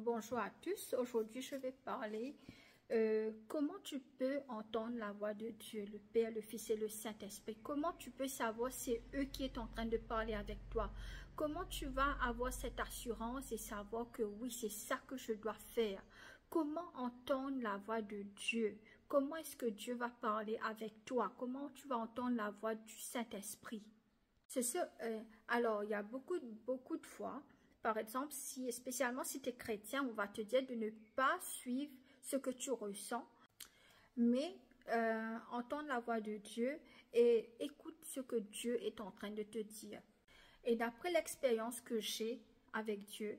Bonjour à tous, aujourd'hui je vais parler comment tu peux entendre la voix de Dieu, le Père, le Fils et le Saint-Esprit. Comment tu peux savoir c'est eux qui sont en train de parler avec toi. Comment tu vas avoir cette assurance et savoir que oui, c'est ça que je dois faire. Comment entendre la voix de Dieu. Comment est-ce que Dieu va parler avec toi. Comment tu vas entendre la voix du Saint-Esprit. Alors, il y a beaucoup de fois. Par exemple, spécialement si tu es chrétien, on va te dire de ne pas suivre ce que tu ressens, mais entendre la voix de Dieu et écoute ce que Dieu est en train de te dire. Et d'après l'expérience que j'ai avec Dieu,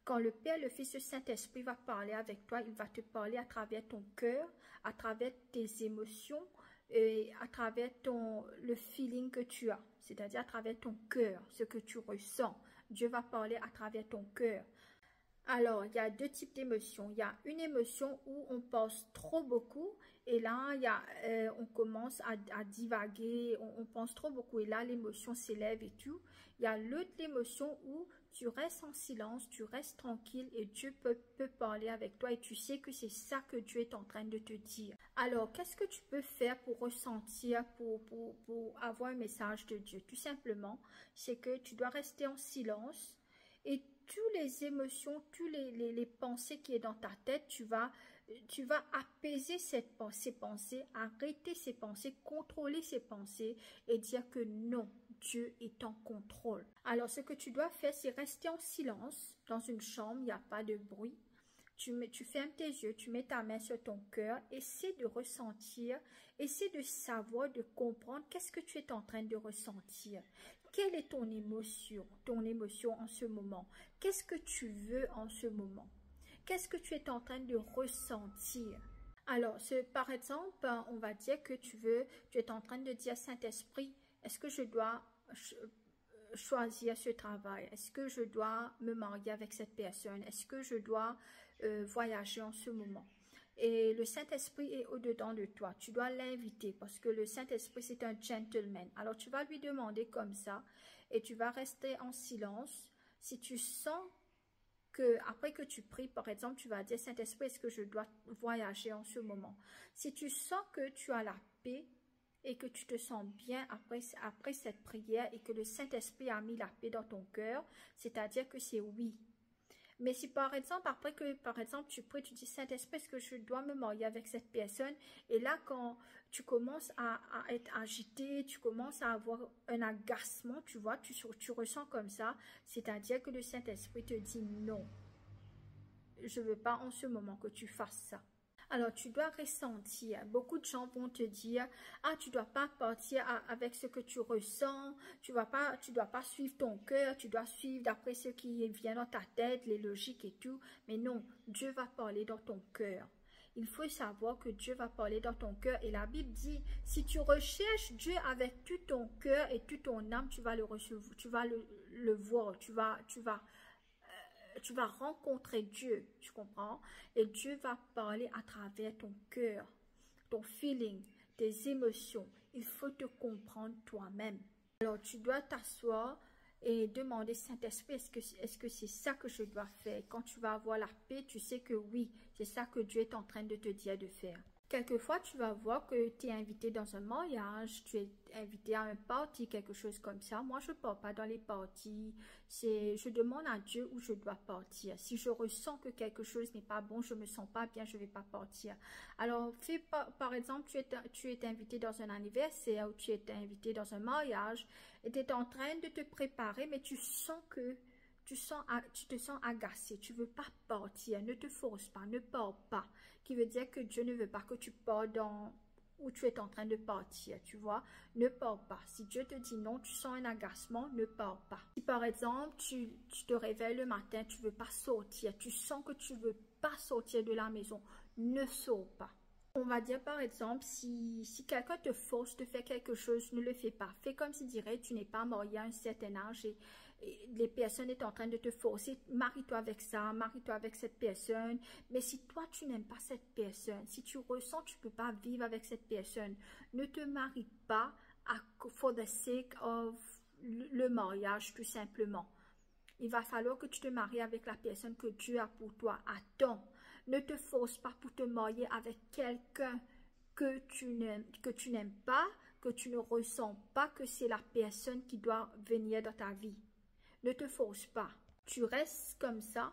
quand le Père, le Fils et le Saint-Esprit va parler avec toi, il va te parler à travers ton cœur, à travers tes émotions, et à travers le feeling que tu as, c'est-à-dire à travers ton cœur, ce que tu ressens. Dieu va parler à travers ton cœur. Alors, il y a deux types d'émotions. Il y a une émotion où on pense trop beaucoup et là, on commence à divaguer, on pense trop beaucoup et là, l'émotion s'élève et tout. Il y a l'autre émotion où tu restes en silence, tu restes tranquille et Dieu peut parler avec toi et tu sais que c'est ça que Dieu est en train de te dire. Alors, qu'est-ce que tu peux faire pour ressentir, pour avoir un message de Dieu? Tout simplement, c'est que tu dois rester en silence et toutes les émotions, toutes les pensées qui sont dans ta tête, tu vas apaiser ces pensées, arrêter ces pensées, contrôler ces pensées et dire que non, Dieu est en contrôle. Alors, ce que tu dois faire, c'est rester en silence dans une chambre, il n'y a pas de bruit. Tu fermes tes yeux, tu mets ta main sur ton cœur, essaie de ressentir, essaie de savoir, de comprendre qu'est-ce que tu es en train de ressentir. Quelle est ton émotion en ce moment? Qu'est-ce que tu veux en ce moment? Qu'est-ce que tu es en train de ressentir? Alors, par exemple, on va dire que tu es en train de dire, Saint-Esprit, est-ce que je dois choisir ce travail? Est-ce que je dois me marier avec cette personne? Est-ce que je dois voyager en ce moment? Et le Saint-Esprit est au-dedans de toi. Tu dois l'inviter parce que le Saint-Esprit, c'est un gentleman. Alors, tu vas lui demander comme ça et tu vas rester en silence. Si tu sens que, après que tu pries, par exemple, tu vas dire, Saint-Esprit, est-ce que je dois voyager en ce moment? Si tu sens que tu as la paix, et que tu te sens bien après cette prière et que le Saint-Esprit a mis la paix dans ton cœur, c'est-à-dire que c'est oui. Mais si par exemple, après que tu pries, tu dis Saint-Esprit, est-ce que je dois me marier avec cette personne? Et là, quand tu commences à être agité, tu commences à avoir un agacement, tu vois, tu ressens comme ça, c'est-à-dire que le Saint-Esprit te dit non. Je ne veux pas en ce moment que tu fasses ça. Alors, tu dois ressentir. Beaucoup de gens vont te dire, ah, tu dois pas partir avec ce que tu ressens, tu dois pas suivre ton cœur, tu dois suivre d'après ce qui vient dans ta tête, les logiques et tout. Mais non, Dieu va parler dans ton cœur. Il faut savoir que Dieu va parler dans ton cœur. Et la Bible dit, si tu recherches Dieu avec tout ton cœur et toute ton âme, tu vas le recevoir, tu vas le voir, tu vas rencontrer Dieu, tu comprends? Et Dieu va parler à travers ton cœur, ton feeling, tes émotions. Il faut te comprendre toi-même. Alors, tu dois t'asseoir et demander, Saint-Esprit, est-ce que c'est ça que je dois faire? Quand tu vas avoir la paix, tu sais que oui, c'est ça que Dieu est en train de te dire de faire. Quelquefois, tu vas voir que tu es invité dans un mariage, tu es invité à un party, quelque chose comme ça. Moi, je ne pars pas dans les parties. Je demande à Dieu où je dois partir. Si je ressens que quelque chose n'est pas bon, je ne me sens pas bien, je ne vais pas partir. Alors, par exemple, tu es invité dans un anniversaire ou tu es invité dans un mariage et tu es en train de te préparer, mais tu sens que tu te sens agacé, tu ne veux pas partir, ne te force pas, ne pars pas, qui veut dire que Dieu ne veut pas que tu pars où tu es en train de partir, tu vois, ne pars pas. Si Dieu te dit non, tu sens un agacement, ne pars pas. Si par exemple, tu te réveilles le matin, tu ne veux pas sortir, tu sens que tu ne veux pas sortir de la maison, ne sors pas. On va dire par exemple, si quelqu'un te force de faire quelque chose, ne le fais pas. Fais comme si dirait tu n'es pas marié à un certain âge et les personnes sont en train de te forcer. Marie-toi avec ça, marie-toi avec cette personne. Mais si toi tu n'aimes pas cette personne, si tu ressens que tu ne peux pas vivre avec cette personne, ne te marie pas for the sake of le mariage tout simplement. Il va falloir que tu te maries avec la personne que Dieu a pour toi. Attends, ne te force pas pour te marier avec quelqu'un que tu n'aimes pas, que tu ne ressens pas que c'est la personne qui doit venir dans ta vie. Ne te force pas. Tu restes comme ça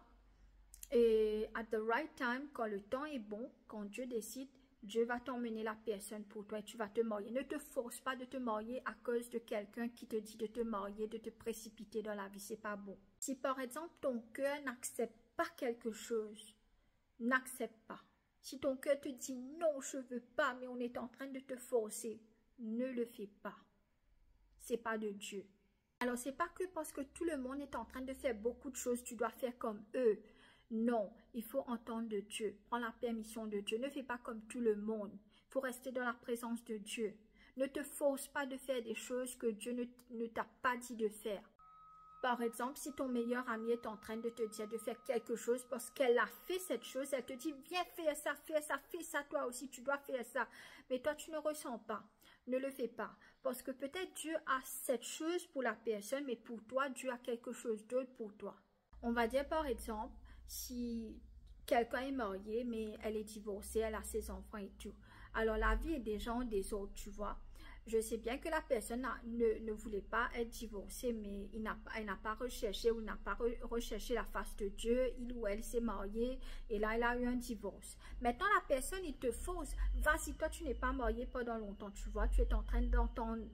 et at the right time, quand le temps est bon, quand Dieu décide, Dieu va t'emmener la personne pour toi et tu vas te marier. Ne te force pas de te marier à cause de quelqu'un qui te dit de te marier, de te précipiter dans la vie. C'est pas bon. Si par exemple ton cœur n'accepte pas quelque chose, n'accepte pas. Si ton cœur te dit non, je veux pas, mais on est en train de te forcer, ne le fais pas. C'est pas de Dieu. Alors c'est pas que parce que tout le monde est en train de faire beaucoup de choses, tu dois faire comme eux. Non, il faut entendre de Dieu. Prends la permission de Dieu. Ne fais pas comme tout le monde. Il faut rester dans la présence de Dieu. Ne te force pas de faire des choses que Dieu ne t'a pas dit de faire. Par exemple, si ton meilleur ami est en train de te dire de faire quelque chose parce qu'elle a fait cette chose, elle te dit viens faire ça, fais ça toi aussi, tu dois faire ça. Mais toi, tu ne ressens pas. Ne le fais pas. Parce que peut-être Dieu a cette chose pour la personne, mais pour toi, Dieu a quelque chose d'autre pour toi. On va dire par exemple, si quelqu'un est marié, mais elle est divorcée, elle a ses enfants et tout. Alors, la vie est des gens des autres, tu vois. Je sais bien que la personne ne voulait pas être divorcée, mais elle n'a pas recherché ou n'a pas recherché la face de Dieu. Il ou elle s'est marié et là, elle a eu un divorce. Maintenant, la personne, il te force. Vas-y, toi, tu n'es pas marié pendant longtemps, tu vois. Tu es en train d'entendre...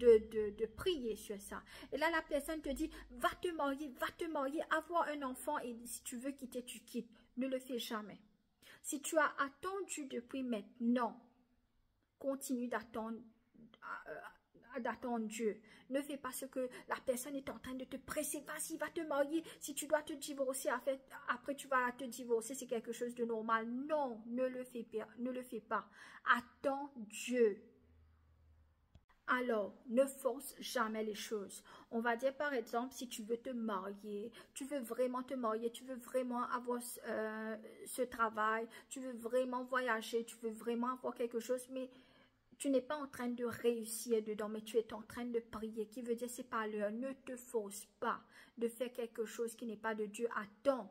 De prier sur ça. Et là, la personne te dit, va te marier, avoir un enfant et si tu veux quitter, tu quittes. Ne le fais jamais. Si tu as attendu depuis maintenant, continue d'attendre Dieu. Ne fais pas ce que la personne est en train de te presser. Vas-y, va te marier. Si tu dois te divorcer, après tu vas te divorcer, c'est quelque chose de normal. Non, ne le fais pas. Ne le fais pas. Attends Dieu. Alors, ne force jamais les choses. On va dire par exemple, si tu veux te marier, tu veux vraiment te marier, tu veux vraiment avoir ce travail, tu veux vraiment voyager, tu veux vraiment avoir quelque chose, mais tu n'es pas en train de réussir dedans, mais tu es en train de prier, qui veut dire c'est pas l'heure. Ne te force pas de faire quelque chose qui n'est pas de Dieu. Attends.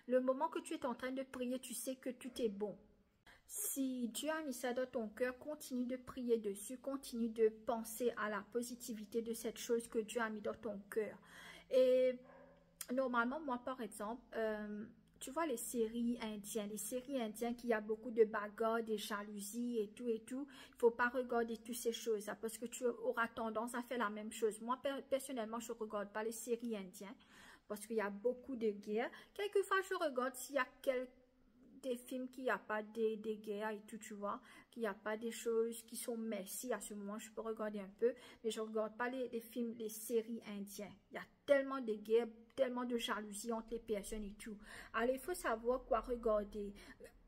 Le moment que tu es en train de prier, tu sais que tout est bon. Si Dieu a mis ça dans ton cœur, continue de prier dessus, continue de penser à la positivité de cette chose que Dieu a mis dans ton cœur. Et normalement, moi par exemple, tu vois les séries indiennes qui a beaucoup de bagarres, des jalousies et tout. Il ne faut pas regarder toutes ces choses parce que tu auras tendance à faire la même chose. Moi personnellement, je ne regarde pas les séries indiennes parce qu'il y a beaucoup de guerres. Quelquefois, je regarde s'il y a des films qui n'y a pas des guerres et tout, tu vois, qu'il n'y a pas des choses qui sont messy. À ce moment, je peux regarder un peu, mais je ne regarde pas les films, les séries indiennes. Il y a tellement de guerres, tellement de jalousie entre les personnes et tout. Alors, il faut savoir quoi regarder.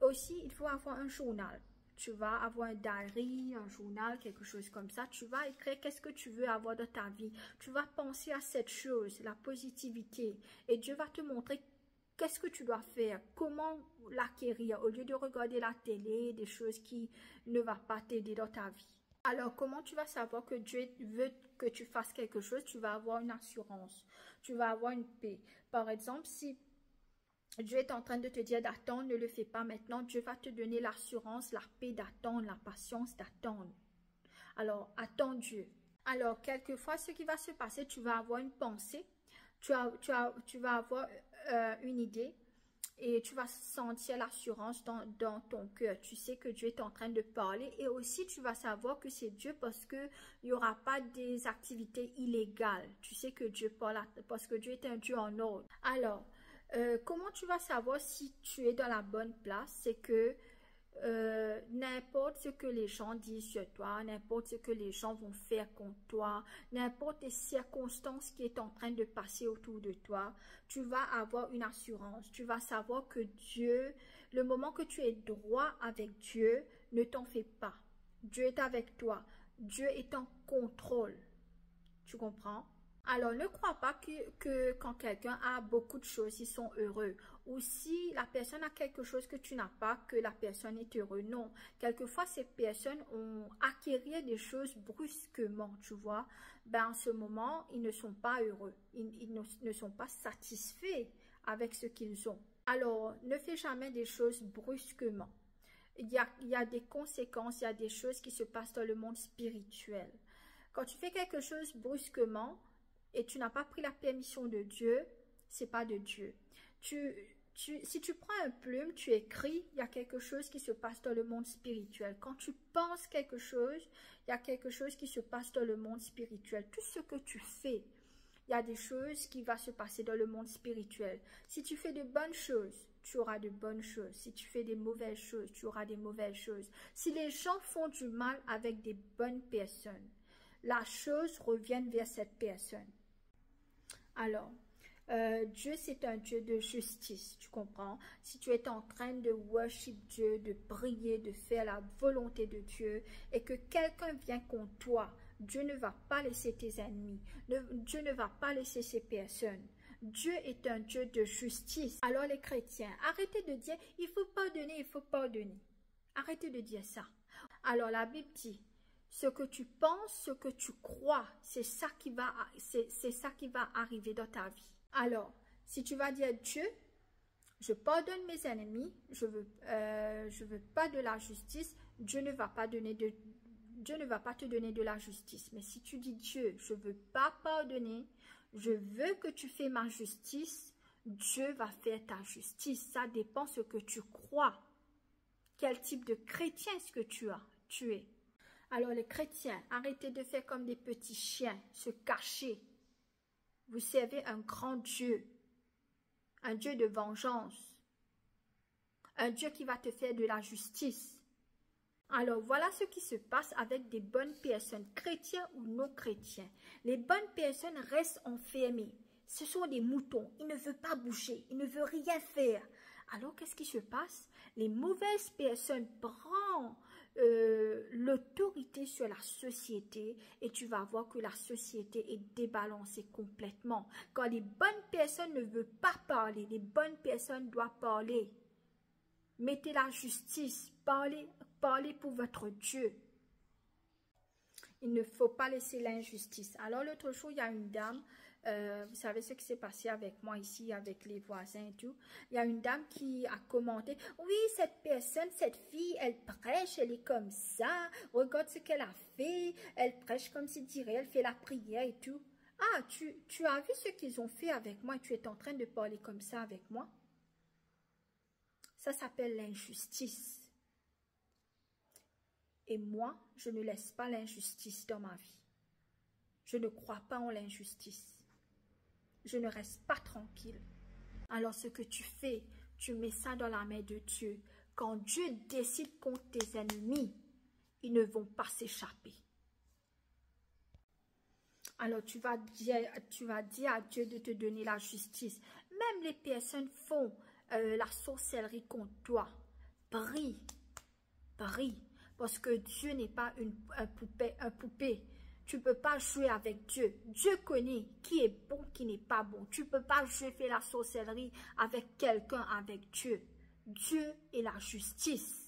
Aussi, il faut avoir un journal. Tu vas avoir un diary, un journal, quelque chose comme ça. Tu vas écrire qu'est-ce que tu veux avoir dans ta vie. Tu vas penser à cette chose, la positivité. Et Dieu va te montrer qu'est-ce que tu dois faire, comment l'acquérir, au lieu de regarder la télé, des choses qui ne vont pas t'aider dans ta vie. Alors, comment tu vas savoir que Dieu veut que tu fasses quelque chose? Tu vas avoir une assurance, tu vas avoir une paix. Par exemple, si Dieu est en train de te dire d'attendre, ne le fais pas maintenant. Dieu va te donner l'assurance, la paix d'attendre, la patience d'attendre. Alors, attends Dieu. Alors, quelquefois, ce qui va se passer, tu vas avoir une pensée. Tu vas avoir une idée et tu vas sentir l'assurance dans ton cœur. Tu sais que Dieu est en train de parler et aussi tu vas savoir que c'est Dieu parce qu'il n'y aura pas des activités illégales. Tu sais que Dieu parle parce que Dieu est un Dieu en ordre. Alors, comment tu vas savoir si tu es dans la bonne place? C'est que n'importe ce que les gens disent sur toi, n'importe ce que les gens vont faire contre toi, n'importe les circonstances qui est en train de passer autour de toi, tu vas avoir une assurance. Tu vas savoir que Dieu, le moment que tu es droit avec Dieu, ne t'en fais pas. Dieu est avec toi. Dieu est en contrôle. Tu comprends? Alors, ne crois pas que quand quelqu'un a beaucoup de choses, ils sont heureux. Ou si la personne a quelque chose que tu n'as pas, que la personne est heureuse. Non. Quelquefois, ces personnes ont acquis des choses brusquement, tu vois. Ben, en ce moment, ils ne sont pas heureux. Ils ne sont pas satisfaits avec ce qu'ils ont. Alors, ne fais jamais des choses brusquement. Il y a des conséquences, il y a des choses qui se passent dans le monde spirituel. Quand tu fais quelque chose brusquement et tu n'as pas pris la permission de Dieu, c'est pas de Dieu. Si tu prends un plume, tu écris, il y a quelque chose qui se passe dans le monde spirituel. Quand tu penses quelque chose, il y a quelque chose qui se passe dans le monde spirituel. Tout ce que tu fais, il y a des choses qui vont se passer dans le monde spirituel. Si tu fais de bonnes choses, tu auras de bonnes choses. Si tu fais des mauvaises choses, tu auras des mauvaises choses. Si les gens font du mal avec des bonnes personnes, la chose revient vers cette personne. Alors, Dieu, c'est un Dieu de justice, tu comprends? Si tu es en train de worship Dieu, de prier, de faire la volonté de Dieu, et que quelqu'un vient contre toi, Dieu ne va pas laisser tes ennemis. Dieu ne va pas laisser ces personnes. Dieu est un Dieu de justice. Alors les chrétiens, arrêtez de dire, il faut pardonner, il faut pardonner. Arrêtez de dire ça. Alors la Bible dit, ce que tu penses, ce que tu crois, c'est ça qui va arriver dans ta vie. Alors, si tu vas dire, Dieu, je pardonne mes ennemis, je veux pas de la justice, Dieu ne va pas te donner de la justice. Mais si tu dis, Dieu, je veux pas pardonner, je veux que tu fasses ma justice, Dieu va faire ta justice. Ça dépend ce que tu crois. Quel type de chrétien est-ce que tu es? Alors les chrétiens, arrêtez de faire comme des petits chiens, se cacher. Vous servez un grand Dieu, un Dieu de vengeance, un Dieu qui va te faire de la justice. Alors voilà ce qui se passe avec des bonnes personnes, chrétiens ou non chrétiens. Les bonnes personnes restent enfermées. Ce sont des moutons, ils ne veulent pas bouger, ils ne veulent rien faire. Alors qu'est-ce qui se passe? Les mauvaises personnes prennent l'autorité sur la société et tu vas voir que la société est débalancée complètement. Quand les bonnes personnes ne veulent pas parler, les bonnes personnes doivent parler. Mettez la justice, parlez pour votre Dieu. Il ne faut pas laisser l'injustice. Alors l'autre jour, il y a une dame, vous savez ce qui s'est passé avec moi ici, avec les voisins et tout. Il y a une dame qui a commenté, oui, cette personne, cette fille, elle prêche, elle est comme ça, regarde ce qu'elle a fait, elle prêche comme si dirait, elle fait la prière et tout. Ah, tu as vu ce qu'ils ont fait avec moi et tu es en train de parler comme ça avec moi? Ça s'appelle l'injustice. Et moi, je ne laisse pas l'injustice dans ma vie. Je ne crois pas en l'injustice. Je ne reste pas tranquille. Alors ce que tu fais, tu mets ça dans la main de Dieu. Quand Dieu décide contre tes ennemis, ils ne vont pas s'échapper. Alors tu vas dire à Dieu de te donner la justice. Même les personnes font la sorcellerie contre toi. Prie, prie. Parce que Dieu n'est pas un poupée. Tu ne peux pas jouer avec Dieu. Dieu connaît qui est bon, qui n'est pas bon. Tu ne peux pas jouer, faire la sorcellerie avec quelqu'un, avec Dieu. Dieu est la justice.